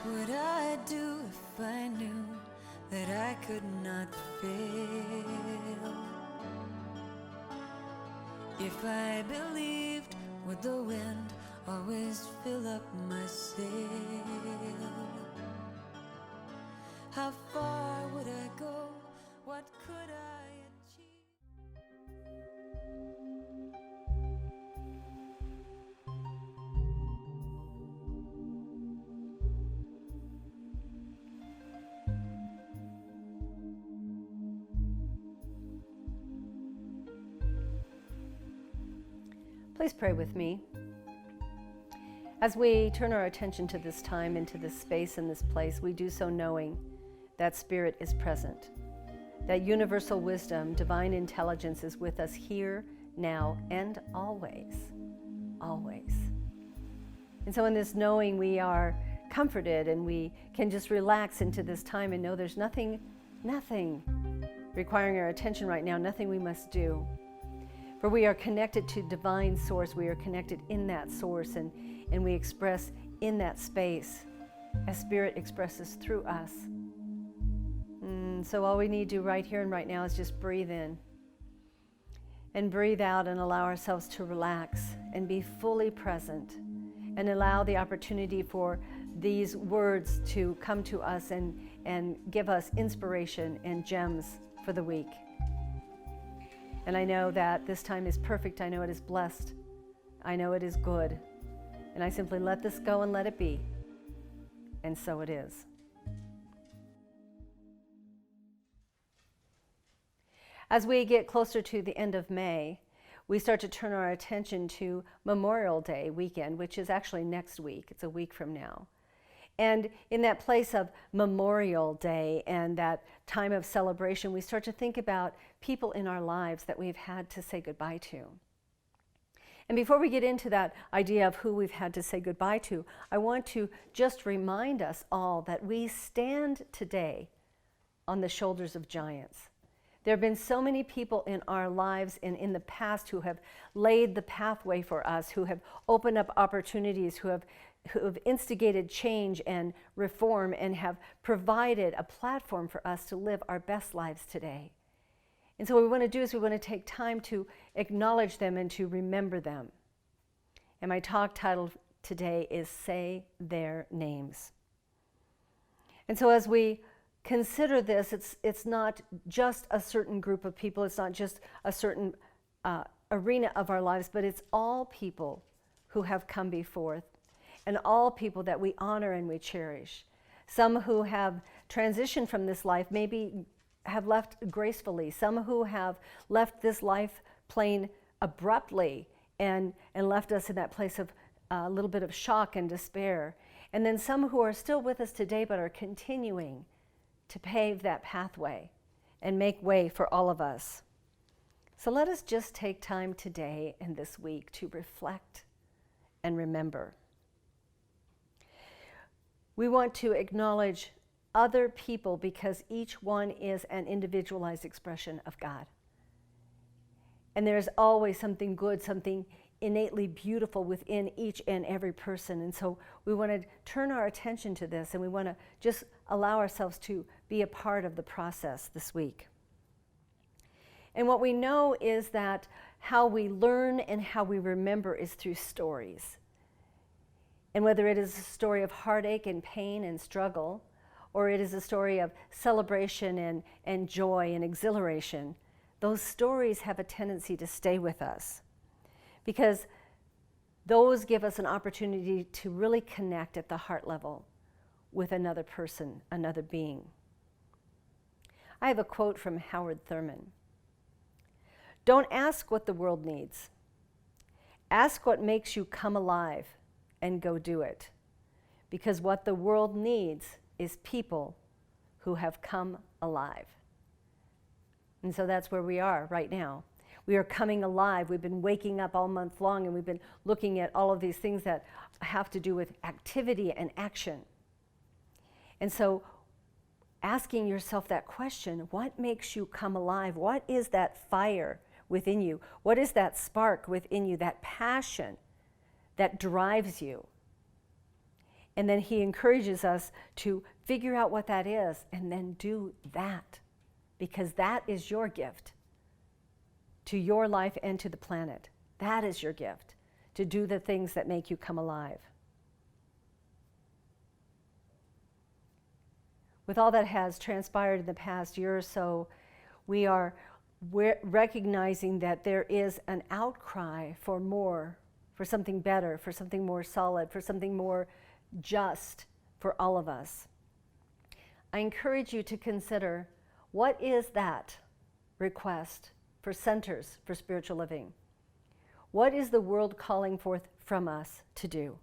would I do if I knew that I could not fail? If I believed, would the wind always fill up my sail? How far would I go? What could I achieve? Please pray with me. As we turn our attention to this time, into this space and this place, we do so knowing that Spirit is present, that universal wisdom, divine intelligence is with us here, now, and always, always. And so in this knowing, we are comforted and we can just relax into this time and know there's nothing requiring our attention right now, nothing we must do. For we are connected to divine source. We are connected in that source, and we express in that space as Spirit expresses through us. So all we need to do right here and right now is just breathe in and breathe out and allow ourselves to relax and be fully present and allow the opportunity for these words to come to us and give us inspiration and gems for the week. And I know that this time is perfect. I know it is blessed. I know it is good. And I simply let this go and let it be. And so it is. As we get closer to the end of May, we start to turn our attention to Memorial Day weekend, which is actually next week. It's a week from now. And in that place of Memorial Day and that time of celebration, we start to think about people in our lives that we've had to say goodbye to. And before we get into that idea of who we've had to say goodbye to, I want to just remind us all that we stand today on the shoulders of giants. There have been so many people in our lives and in the past who have laid the pathway for us, who have opened up opportunities, who have instigated change and reform and have provided a platform for us to live our best lives today. And so what we want to do is we want to take time to acknowledge them and to remember them. And my talk title today is Say Their Names. And so as we consider this, it's not just a certain group of people, it's not just a certain arena of our lives, but it's all people who have come before and all people that we honor and we cherish. Some who have transitioned from this life maybe have left gracefully. Some who have left this life plane abruptly and left us in that place of a little bit of shock and despair. And then some who are still with us today but are continuing to pave that pathway and make way for all of us. So let us just take time today and this week to reflect and remember. We want to acknowledge other people because each one is an individualized expression of God. And there's always something good, something innately beautiful within each and every person. And so we want to turn our attention to this and we want to just allow ourselves to be a part of the process this week. And what we know is that how we learn and how we remember is through stories. And whether it is a story of heartache and pain and struggle, or it is a story of celebration and joy and exhilaration, those stories have a tendency to stay with us because those give us an opportunity to really connect at the heart level with another person, another being. I have a quote from Howard Thurman. Don't ask what the world needs. Ask what makes you come alive and go do it. Because what the world needs is people who have come alive. And so that's where we are right now. We are coming alive. We've been waking up all month long and we've been looking at all of these things that have to do with activity and action. And so asking yourself that question, what makes you come alive? What is that fire within you? What is that spark within you, that passion that drives you? And then he encourages us to figure out what that is and then do that, because that is your gift to your life and to the planet. That is your gift, to do the things that make you come alive. With all that has transpired in the past year or so, we are recognizing that there is an outcry for more, for something better, for something more solid, for something more just for all of us. I encourage you to consider, what is that request for centers for spiritual living? What is the world calling forth from us to do?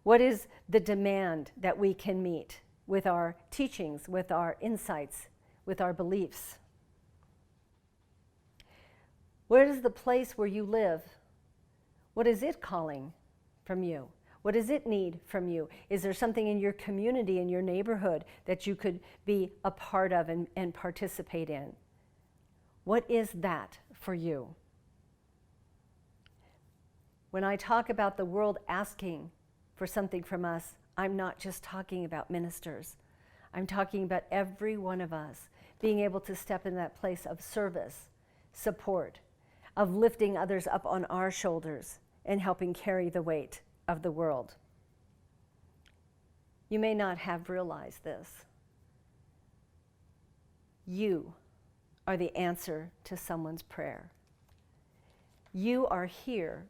What is the demand that we can meet with our teachings, with our insights, with our beliefs? Where is the place where you live? What is it calling from you? What does it need from you? Is there something in your community, in your neighborhood, that you could be a part of and participate in? What is that for you? When I talk about the world asking for something from us, I'm not just talking about ministers. I'm talking about every one of us being able to step in that place of service, support, of lifting others up on our shoulders and helping carry the weight of the world. You may not have realized this. You are the answer to someone's prayer. You are here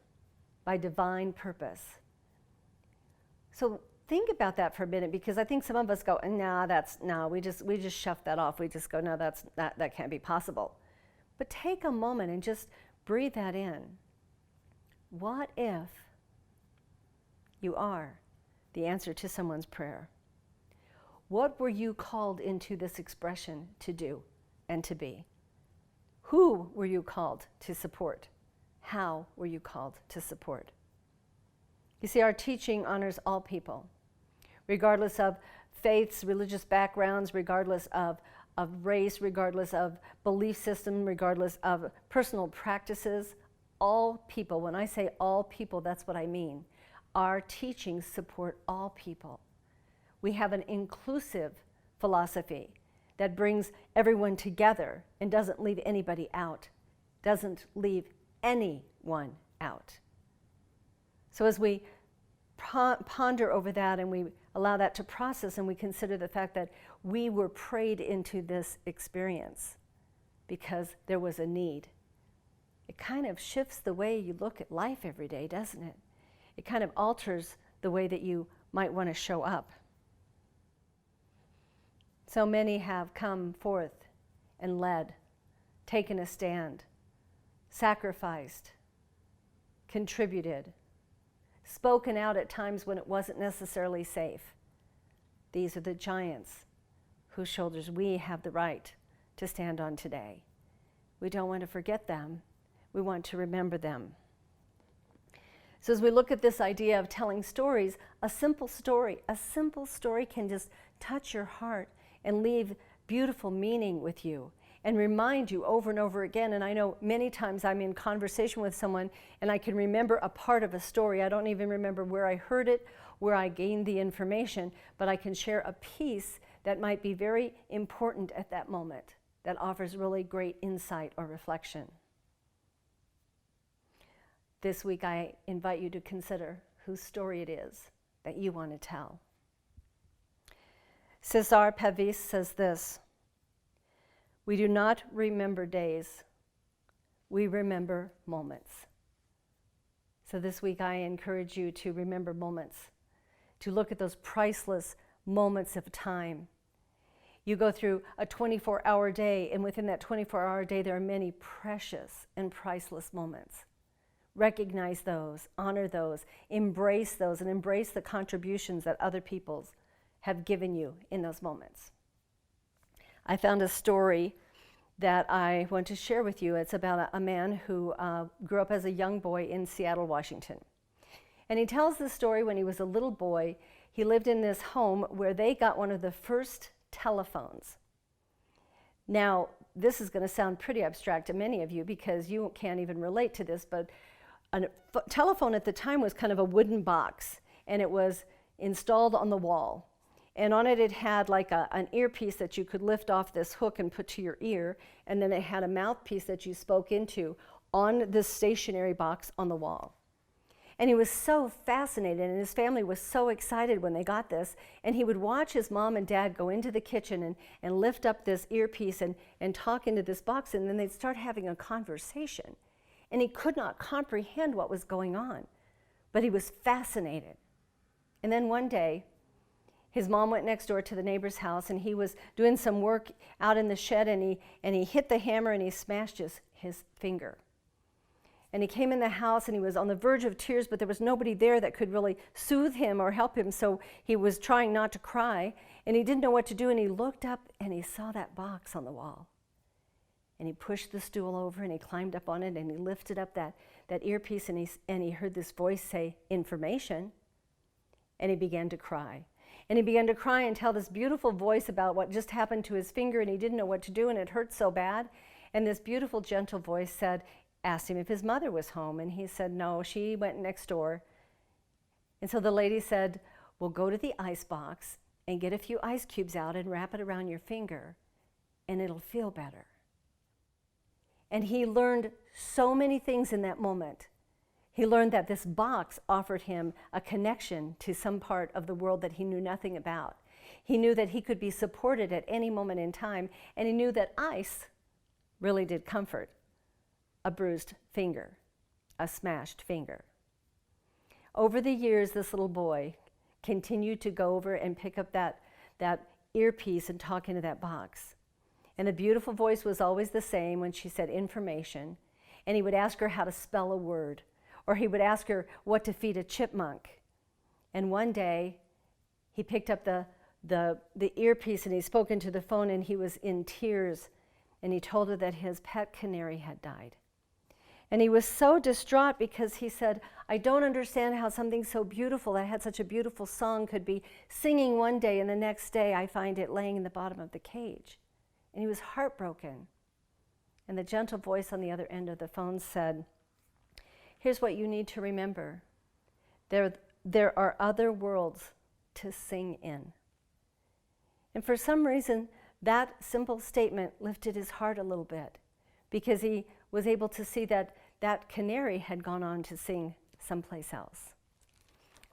by divine purpose. So think about that for a minute, because I think some of us go, we just shove that off. We just go, no, that can't be possible. But take a moment and just breathe that in. What if you are the answer to someone's prayer? What were you called into this expression to do and to be? Who were you called to support? How were you called to support? You see, our teaching honors all people, regardless of faiths, religious backgrounds, regardless of race, regardless of belief system, regardless of personal practices. All people, when I say all people, that's what I mean. Our teachings support all people. We have an inclusive philosophy that brings everyone together and doesn't leave anybody out, doesn't leave anyone out. So as we ponder over that and we allow that to process, and we consider the fact that we were prayed into this experience because there was a need, it kind of shifts the way you look at life every day, doesn't it? It kind of alters the way that you might want to show up. So many have come forth and led, taken a stand, sacrificed, contributed, spoken out at times when it wasn't necessarily safe. These are the giants whose shoulders we have the right to stand on today. We don't want to forget them. We want to remember them. So as we look at this idea of telling stories, a simple story can just touch your heart and leave beautiful meaning with you and remind you over and over again. And I know many times I'm in conversation with someone and I can remember a part of a story. I don't even remember where I heard it, where I gained the information, but I can share a piece that might be very important at that moment, that offers really great insight or reflection. This week I invite you to consider whose story it is that you want to tell. Cesar Pavese says this: "We do not remember days, we remember moments." So this week I encourage you to remember moments, to look at those priceless moments of time. You go through a 24-hour day, and within that 24-hour day there are many precious and priceless moments. Recognize those, honor those, embrace those, and embrace the contributions that other people have given you in those moments. I found a story that I want to share with you. It's about a man who grew up as a young boy in Seattle, Washington. And he tells the story when he was a little boy. He lived in this home where they got one of the first telephones. Now, this is going to sound pretty abstract to many of you because you can't even relate to this, but a telephone at the time was kind of a wooden box, and it was installed on the wall. And on it had like an earpiece that you could lift off this hook and put to your ear. And then it had a mouthpiece that you spoke into on this stationary box on the wall. And he was so fascinated, and his family was so excited when they got this. And he would watch his mom and dad go into the kitchen and lift up this earpiece and talk into this box, and then they'd start having a conversation. And he could not comprehend what was going on, but he was fascinated. And then one day, his mom went next door to the neighbor's house, and he was doing some work out in the shed, and he hit the hammer and he smashed his finger. And he came in the house and he was on the verge of tears, but there was nobody there that could really soothe him or help him, so he was trying not to cry, and he didn't know what to do, and he looked up and he saw that box on the wall. And he pushed the stool over and he climbed up on it and he lifted up that earpiece, and he heard this voice say, "Information," and he began to cry. And he began to cry and tell this beautiful voice about what just happened to his finger, and he didn't know what to do, and it hurt so bad. And this beautiful, gentle voice asked him if his mother was home, and he said no, she went next door. And so the lady said, "Well, go to the ice box and get a few ice cubes out and wrap it around your finger, and it'll feel better." And he learned so many things in that moment. He learned that this box offered him a connection to some part of the world that he knew nothing about. He knew that he could be supported at any moment in time, and he knew that ice really did comfort a bruised finger, a smashed finger. Over the years, this little boy continued to go over and pick up that earpiece and talk into that box. And the beautiful voice was always the same when she said information. And he would ask her how to spell a word, or he would ask her what to feed a chipmunk. And one day, he picked up the earpiece and he spoke into the phone, and he was in tears, and he told her that his pet canary had died. And he was so distraught because he said, "I don't understand how something so beautiful that had such a beautiful song could be singing one day, and the next day I find it laying in the bottom of the cage." And he was heartbroken. And the gentle voice on the other end of the phone said, "Here's what you need to remember. There are other worlds to sing in." And for some reason, that simple statement lifted his heart a little bit, because he was able to see that that canary had gone on to sing someplace else.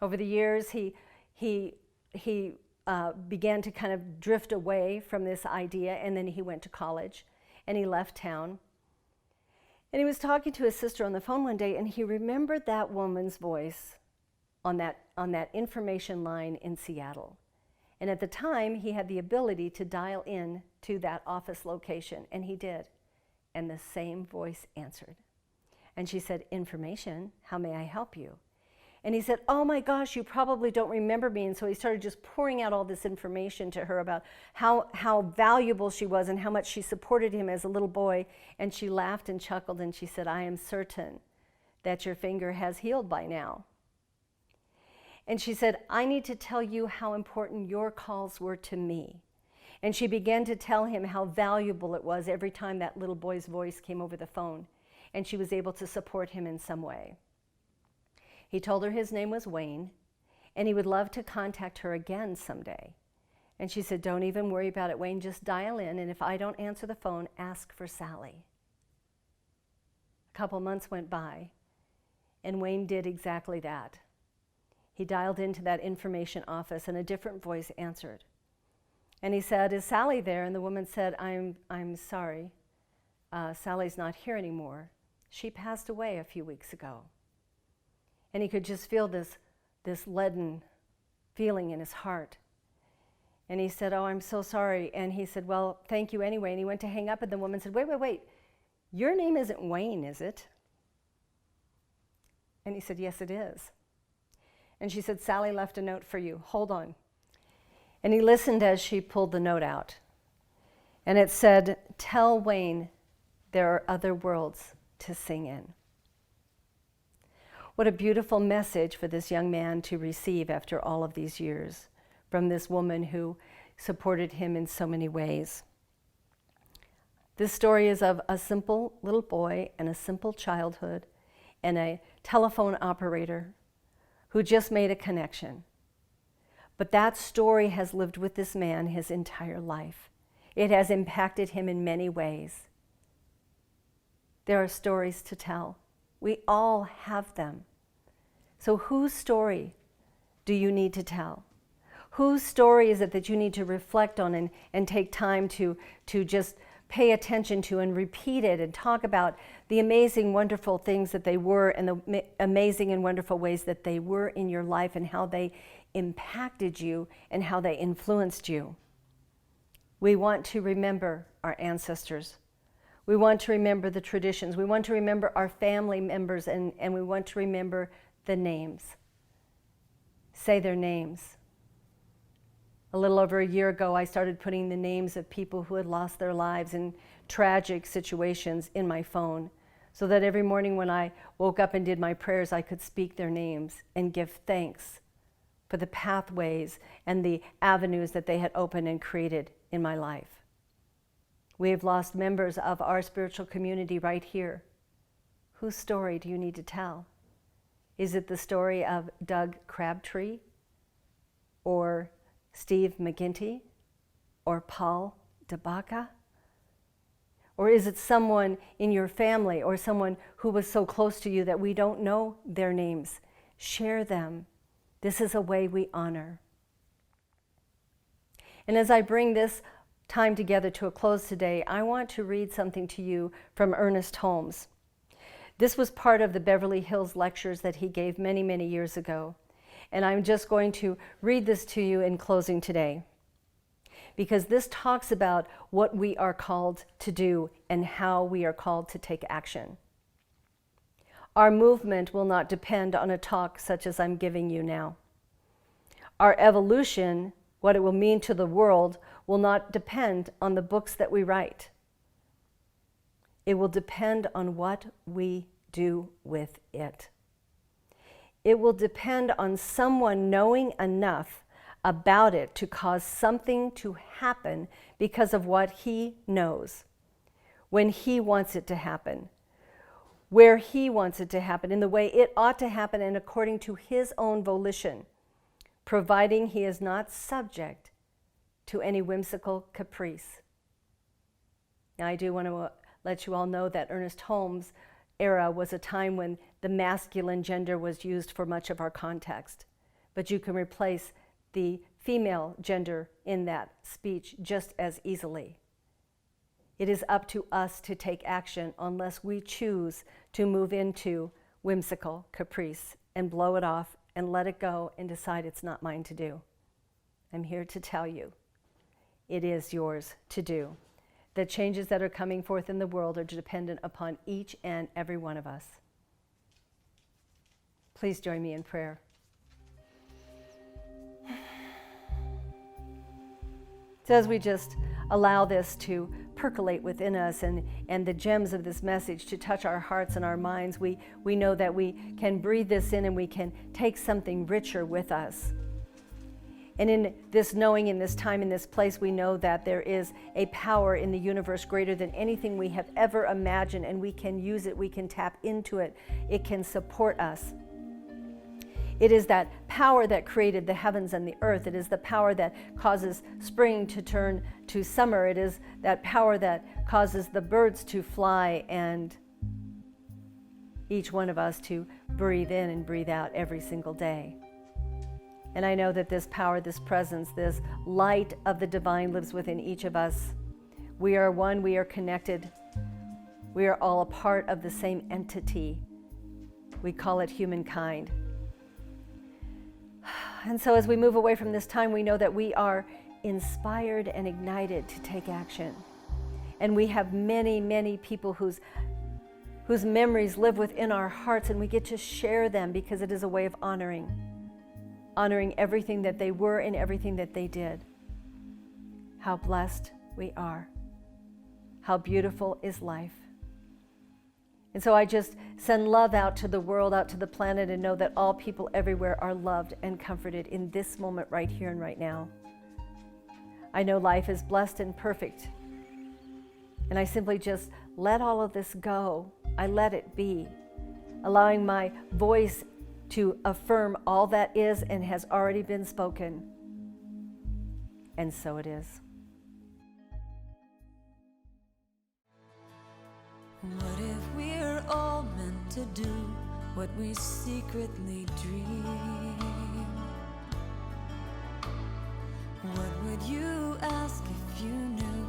Over the years, he began to kind of drift away from this idea, and then he went to college, and he left town. And he was talking to his sister on the phone one day, and he remembered that woman's voice on that information line in Seattle. And at the time, he had the ability to dial in to that office location, and he did. And the same voice answered. And she said, "Information, how may I help you?" And he said, "Oh my gosh, you probably don't remember me." And so he started just pouring out all this information to her about how valuable she was and how much she supported him as a little boy. And she laughed and chuckled, and she said, "I am certain that your finger has healed by now." And she said, "I need to tell you how important your calls were to me." And she began to tell him how valuable it was every time that little boy's voice came over the phone, and she was able to support him in some way. He told her his name was Wayne, and he would love to contact her again someday. And she said, "Don't even worry about it, Wayne, just dial in, and if I don't answer the phone, ask for Sally." A couple months went by, and Wayne did exactly that. He dialed into that information office, and a different voice answered. And he said, "Is Sally there?" And the woman said, I'm sorry, Sally's not here anymore. She passed away a few weeks ago." And he could just feel this leaden feeling in his heart. And he said, "Oh, I'm so sorry." And he said, "Well, thank you anyway." And he went to hang up, and the woman said, Wait, your name isn't Wayne, is it?" And he said, "Yes, it is." And she said, "Sally left a note for you. Hold on." And he listened as she pulled the note out. And it said, "Tell Wayne there are other worlds to sing in." What a beautiful message for this young man to receive after all of these years from this woman who supported him in so many ways. This story is of a simple little boy and a simple childhood and a telephone operator who just made a connection. But that story has lived with this man his entire life. It has impacted him in many ways. There are stories to tell. We all have them. So whose story do you need to tell? Whose story is it that you need to reflect on and take time to just pay attention to and repeat it and talk about the amazing, wonderful things that they were and the amazing and wonderful ways that they were in your life and how they impacted you and how they influenced you? We want to remember our ancestors. We want to remember the traditions. We want to remember our family members, and we want to remember the names. Say their names. A little over a year ago, I started putting the names of people who had lost their lives in tragic situations in my phone, so that every morning when I woke up and did my prayers, I could speak their names and give thanks for the pathways and the avenues that they had opened and created in my life. We have lost members of our spiritual community right here. Whose story do you need to tell? Is it the story of Doug Crabtree or Steve McGinty or Paul DeBaca? Or is it someone in your family or someone who was so close to you that we don't know their names? Share them. This is a way we honor. And as I bring this time together to a close today, I want to read something to you from Ernest Holmes. This was part of the Beverly Hills lectures that he gave many, many years ago. And I'm just going to read this to you in closing today, because this talks about what we are called to do and how we are called to take action. Our movement will not depend on a talk such as I'm giving you now. Our evolution, what it will mean to the world, will not depend on the books that we write. It will depend on what we do with it. It will depend on someone knowing enough about it to cause something to happen because of what he knows, when he wants it to happen, where he wants it to happen, in the way it ought to happen, and according to his own volition, providing he is not subject to any whimsical caprice. Now, I do want to let you all know that Ernest Holmes' era was a time when the masculine gender was used for much of our context, but you can replace the female gender in that speech just as easily. It is up to us to take action unless we choose to move into whimsical caprice and blow it off and let it go and decide it's not mine to do. I'm here to tell you, it is yours to do. The changes that are coming forth in the world are dependent upon each and every one of us. Please join me in prayer. So as we just allow this to percolate within us and the gems of this message to touch our hearts and our minds, we know that we can breathe this in and we can take something richer with us. And in this knowing, in this time, in this place, we know that there is a power in the universe greater than anything we have ever imagined, and we can use it, we can tap into it, it can support us. It is that power that created the heavens and the earth. It is the power that causes spring to turn to summer. It is that power that causes the birds to fly and each one of us to breathe in and breathe out every single day. And I know that this power, this presence, this light of the divine lives within each of us. We are one, we are connected. We are all a part of the same entity. We call it humankind. And so as we move away from this time, we know that we are inspired and ignited to take action. And we have many, many people whose memories live within our hearts, and we get to share them because it is a way of honoring everything that they were and everything that they did. How blessed we are. How beautiful is life. And so I just send love out to the world, out to the planet, and know that all people everywhere are loved and comforted in this moment right here and right now. I know life is blessed and perfect. And I simply just let all of this go. I let it be, allowing my voice to affirm all that is and has already been spoken. And so it is. What if we're all meant to do what we secretly dream? What would you ask if you knew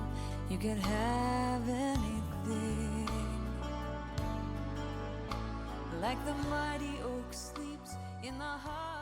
you could have anything? Like the mighty oak sleeps in the heart